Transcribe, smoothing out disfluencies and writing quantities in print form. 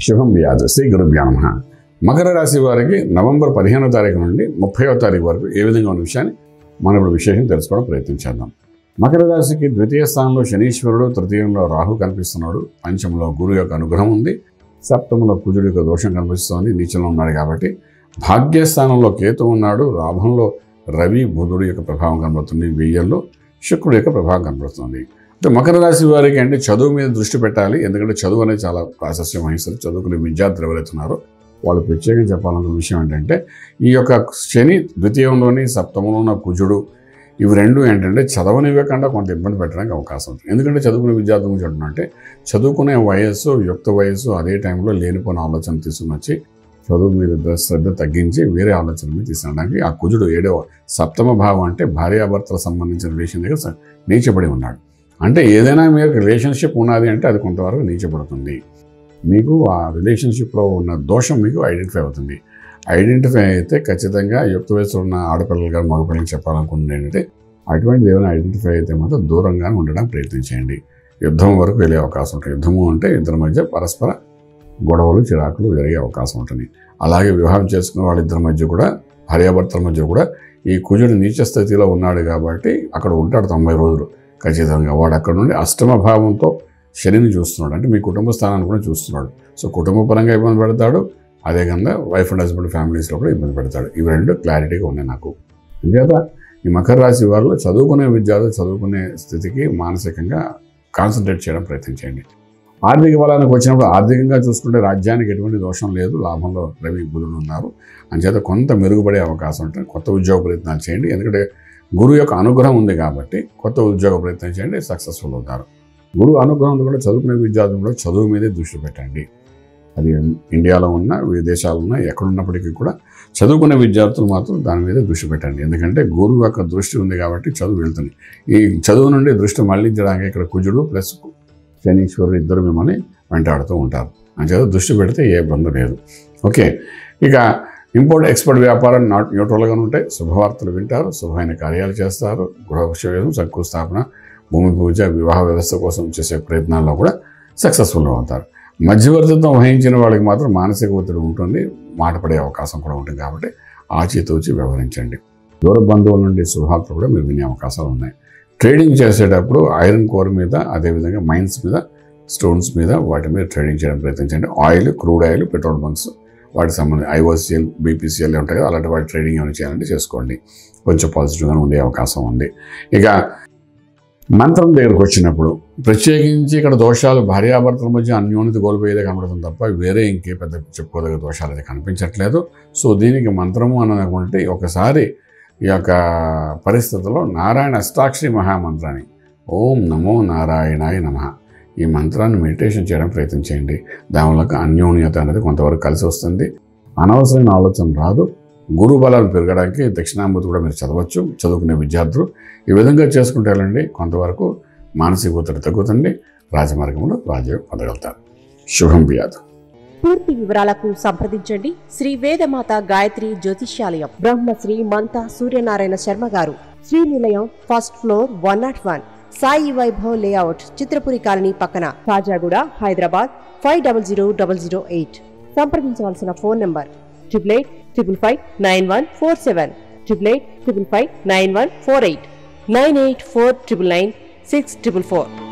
శుభం వ్యాధ శ్రీ గురుభ్యో నమః. మకర రాశి వారికి నవంబర్ 15వ తారీఖు నుండి 30వ తారీఖు వరకు ఏ విధంగా ఉన్న విషయాన్ని మనం ఇప్పుడు విశేషం తెలుసుకోవడం ప్రయత్నం చేద్దాం. మకర రాశికి ద్వితీయ స్థానంలో శనీశ్వరుడు, తృతీయంలో రాహు కనిపిస్తున్నాడు, పంచమంలో గురు యొక్క అనుగ్రహం ఉంది, సప్తమంలో కుజుడు యొక్క దోషం కనిపిస్తోంది, నీచంలో ఉన్నాడు కాబట్టి భాగ్యస్థానంలో కేతు ఉన్నాడు, లాభంలో రవి బుధుడు యొక్క ప్రభావం కనబడుతుంది, వ్యయంలో శుక్రుడు యొక్క ప్రభావం కనబడుతుంది. మకర రాశి వారికి అంటే చదువు మీద దృష్టి పెట్టాలి. ఎందుకంటే చదువు అనేది చాలా ప్రాశస్త్యం వహిస్తారు. చదువుకునే విద్యార్థులు ఎవరైతున్నారో వాళ్ళు ప్రత్యేకంగా చెప్పాలన్న విషయం ఏంటంటే ఈ యొక్క శని ద్వితీయంలోని సప్తమంలో ఉన్న కుజుడు ఇవి రెండు ఏంటంటే చదవనివ్వకుండా కొంత ఇబ్బంది పెట్టడానికి అవకాశం ఉంటుంది. ఎందుకంటే చదువుకునే విద్యార్థుల గురించి అంటున్నట్టే చదువుకునే వయస్సు, యుక్త వయస్సు అదే టైంలో లేనిపోయిన ఆలోచన తీసుకుని వచ్చి చదువు మీద శ్రద్ధ తగ్గించి వేరే ఆలోచన మీద తీసుకురావడానికి ఆ కుజుడు 7వ సప్తమ భావం అంటే భార్యాభర్తల సంబంధించిన రిలేషన్ దగ్గర నీచబడి ఉన్నాడు. అంటే ఏదైనా మీరు రిలేషన్షిప్ ఉన్నది అంటే అది కొంతవరకు నీచబడుతుంది. మీకు ఆ రిలేషన్షిప్లో ఉన్న దోషం మీకు ఐడెంటిఫై అవుతుంది. ఐడెంటిఫై అయితే ఖచ్చితంగా యుక్త వయసులో ఉన్న ఆడపిల్లలు కానీ మగపిల్లలు చెప్పాలనుకుంటుంది ఏంటంటే అటువంటిది ఏమైనా ఐడెంటిఫై అయితే మాత్రం దూరంగానే ఉండడానికి ప్రయత్నించండి. యుద్ధం వరకు వెళ్ళే అవకాశం ఉంటుంది. యుద్ధము అంటే ఇద్దరి మధ్య పరస్పర గొడవలు చిరాకులు జరిగే అవకాశం ఉంటుంది. అలాగే వివాహం చేసుకున్న వాళ్ళిద్దరి మధ్య కూడా భార్యాభర్తల మధ్య కూడా ఈ కుజుడు నీచ స్థితిలో ఉన్నాడు కాబట్టి అక్కడ ఉంటాడు 90 రోజులు ఖచ్చితంగా. వాడు అక్కడ నుండి అష్టమ భావంతో శనిని చూస్తున్నాడు, అంటే మీ కుటుంబ స్థానాన్ని కూడా చూస్తున్నాడు. సో కుటుంబ పరంగా ఇబ్బంది పెడతాడు, అదే విధంగా వైఫ్ అండ్ హస్బెండ్ ఫ్యామిలీస్లో కూడా ఇబ్బంది పెడతాడు. ఇవి రెండు క్లారిటీగా ఉన్నాయి నాకు. అంతేత ఈ మకర రాశి వారిలో చదువుకునే విద్యార్థులు చదువుకునే స్థితికి మానసికంగా కాన్సన్ట్రేట్ చేయడం ప్రయత్నించండి. ఆర్థిక బలానికి వచ్చినప్పుడు ఆర్థికంగా చూసుకుంటే రాజ్యానికి ఎటువంటి దోషం లేదు, లాభంలో రవి బుధుడు ఉన్నారు. అంచేత కొంత మెరుగుపడే అవకాశం ఉంటుంది. కొత్త ఉద్యోగ ప్రయత్నాలు చేయండి. ఎందుకంటే గురువు యొక్క అనుగ్రహం ఉంది కాబట్టి కొత్త ఉద్యోగ ప్రయత్నం చేయండి, సక్సెస్ఫుల్ అవుతారు. గురువు అనుగ్రహం కూడా చదువుకునే విద్యార్థులు కూడా చదువు మీదే దృష్టి పెట్టండి. అది ఇండియాలో ఉన్న విదేశాల్లో ఉన్న ఎక్కడున్నప్పటికీ కూడా చదువుకునే విద్యార్థులు మాత్రం దాని మీద దృష్టి పెట్టండి. ఎందుకంటే గురువు యొక్క దృష్టి ఉంది కాబట్టి చదువు వెళ్తుంది. ఈ చదువు నుండి దృష్టి మళ్లించడానికి ఇక్కడ కుజుడు ప్లస్ శనీశ్వరుడు ఇద్దరు మిమ్మల్ని వెంటాడుతూ ఉంటారు. అంచేత దృష్టి పెడితే ఏ ఇబ్బంది లేదు. ఓకే, ఇక ఇంపోర్ట్ ఎక్స్పోర్ట్ వ్యాపారం న్యూట్రల్గా ఉంటాయి. శుభవార్తలు వింటారు, శుభమైన కార్యాలు చేస్తారు. గృహక్షేమం, శంకుస్థాపన, భూమి పూజ, వివాహ వ్యవస్థ కోసం చేసే ప్రయత్నాల్లో కూడా సక్సెస్ఫుల్ అవుతారు. మధ్యవర్తిత్వం వహించిన వాళ్ళకి మాత్రం మానసిక ఒత్తిడి ఉంటుంది, మాట పడే అవకాశం కూడా ఉంటుంది. కాబట్టి ఆచితూచి వ్యవహరించండి. దూర బంధువుల నుండి శుభవార్తలు కూడా మీరు వినే అవకాశాలు ఉన్నాయి. ట్రేడింగ్ చేసేటప్పుడు ఐరన్ కోర్ మీద, అదేవిధంగా మైన్స్ మీద, స్టోన్స్ మీద వాటి మీద ట్రేడింగ్ చేయడం ప్రయత్నించండి. Oil, crude oil, petrol bunks వాటికి సంబంధించి IOCL, BPCL ఉంటాయి కదా, అలాంటి వాటి ట్రేడింగ్ ఏమైనా చేయాలంటే చేసుకోండి. కొంచెం పాజిటివ్గానే ఉండే అవకాశం ఉంది. ఇక మంత్రం దగ్గరకు వచ్చినప్పుడు ప్రత్యేకించి ఇక్కడ దోషాలు భార్యాభర్తల మధ్య అన్యోన్యత కోల్పోయేదే కనబడుతుంది తప్ప వేరే ఇంకే పెద్ద చెప్పుకోదగ్గ దోషాలు అయితే కనిపించట్లేదు. సో దీనికి మంత్రము అనుకుంటే ఒకసారి ఈ యొక్క పరిస్థితుల్లో నారాయణ అష్టాక్షరి మహామంత్రాన్ని ఓం నమో నారాయణాయ నమః ఈ మంత్రాన్ని మెడిటేషన్ చేయడం ప్రయత్నం చేయండి. దానివల్ల అన్యోన్యత అనేది కొంతవరకు కలిసి వస్తుంది. అనవసరమైన ఆలోచన రాదు. గురు బలాలు పెరగడానికి దక్షిణామూర్తి కూడా మీరు చదవచ్చు, చదువుకునే విద్యార్థులు. ఈ విధంగా చేసుకుంటే వెళ్ళండి, కొంతవరకు మానసిక ఒత్తిడి తగ్గుతుంది, రాజమార్గంలో రాజ్యం పొందగలుగుతారు. శుభం వ్యాధు. పూర్తి వివరాలకు సంప్రదించండి శ్రీ వేదమాత గాయత్రి జ్యోతిష్యాలయం, Brahmasri మంతా Suryanarayana Sharma garu, Srinilayam, first floor, 101, Sai Vaibhav layout, Chitrapuri colony పక్కన, కాజాగూడ, హైదరాబాద్ 500008. సంప్రదించవలసిన ఫోన్ నంబర్ 8855559147, 8855559148, 9849996644.